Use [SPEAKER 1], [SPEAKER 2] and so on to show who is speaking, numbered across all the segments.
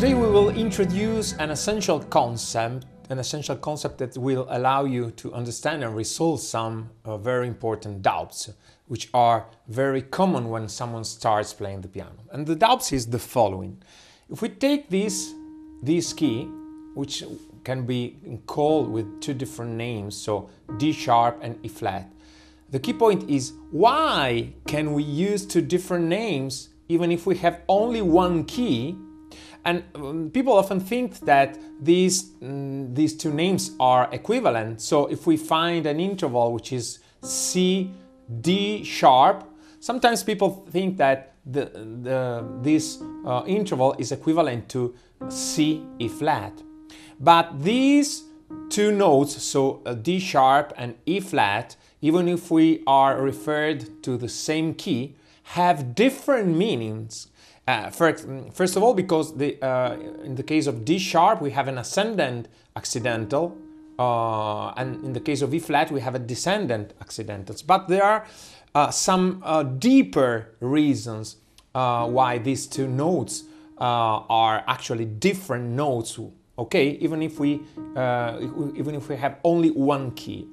[SPEAKER 1] Today we will introduce an essential concept that will allow you to understand and resolve some very important doubts, which are very common when someone starts playing the piano. And the doubts is the following. If we take this key, which can be called with two different names, so D sharp and E flat, the key point is, why can we use two different names even if we have only one key? And people often think that these two names are equivalent. So if we find an interval which is C, D sharp, sometimes people think that this interval is equivalent to C, E flat. But these two notes, so D sharp and E flat, even if we are referred to the same key, have different meanings. First of all, because in the case of D sharp we have an ascendant accidental, and in the case of E flat we have a descendant accidentals. But there are some deeper reasons why these two notes are actually different notes. Okay, even if we have only one key.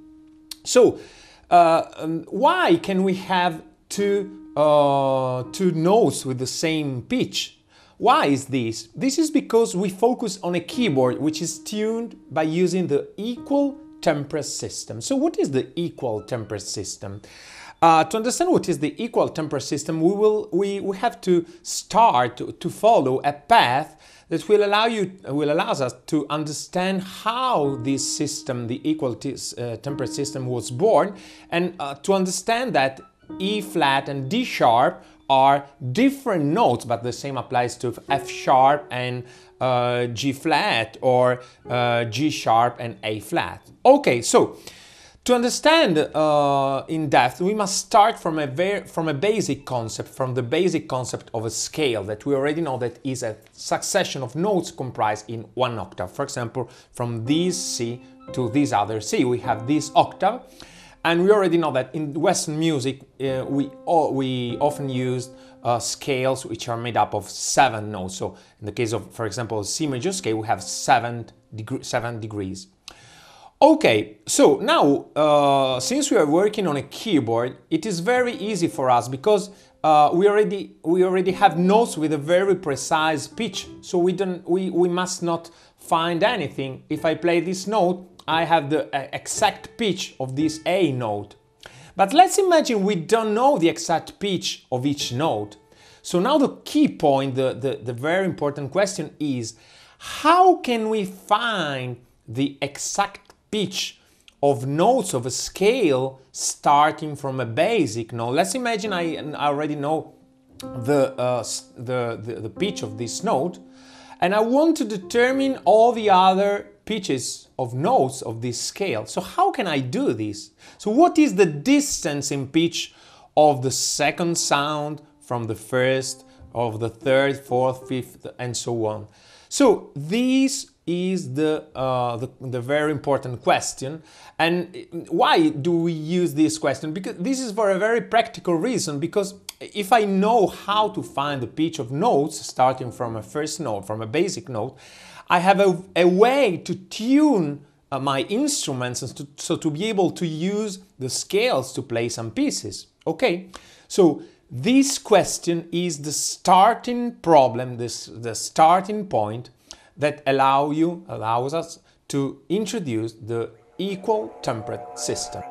[SPEAKER 1] So why can we have two notes with the same pitch? Why is this? This is because we focus on a keyboard which is tuned by using the equal temper system. So what is the equal temper system? To understand what is the equal temper system, we have to start to follow a path that will allow us to understand how this system, the equal temper system, was born, and to understand that E flat and D sharp are different notes, but the same applies to F sharp and G flat, or G sharp and A flat. Okay, so to understand in depth, we must start from a basic concept, from the basic concept of a scale that we already know that is a succession of notes comprised in one octave. For example, from this C to this other C, we have this octave. And we already know that in Western music, we often use scales which are made up of 7 notes. So in the case of, for example, C major scale, we have 7 degrees. Okay, so now, since we are working on a keyboard, it is very easy for us because we already have notes with a very precise pitch. So we must not find anything. If I play this note, I have the exact pitch of this A note. But let's imagine we don't know the exact pitch of each note. So now the key point, the very important question is, how can we find the exact pitch of notes of a scale starting from a basic note? Let's imagine I already know the pitch of this note, and I want to determine all the other pitches of notes of this scale. So how can I do this? So what is the distance in pitch of the second sound from the first, of the third, fourth, fifth, and so on? So this is the very important question. And why do we use this question? Because this is for a very practical reason, because if I know how to find the pitch of notes starting from a first note, from a basic note, I have a way to tune my instruments, and so to be able to use the scales to play some pieces. Okay, so this question is the starting problem, the starting point that allows us to introduce the equal tempered system.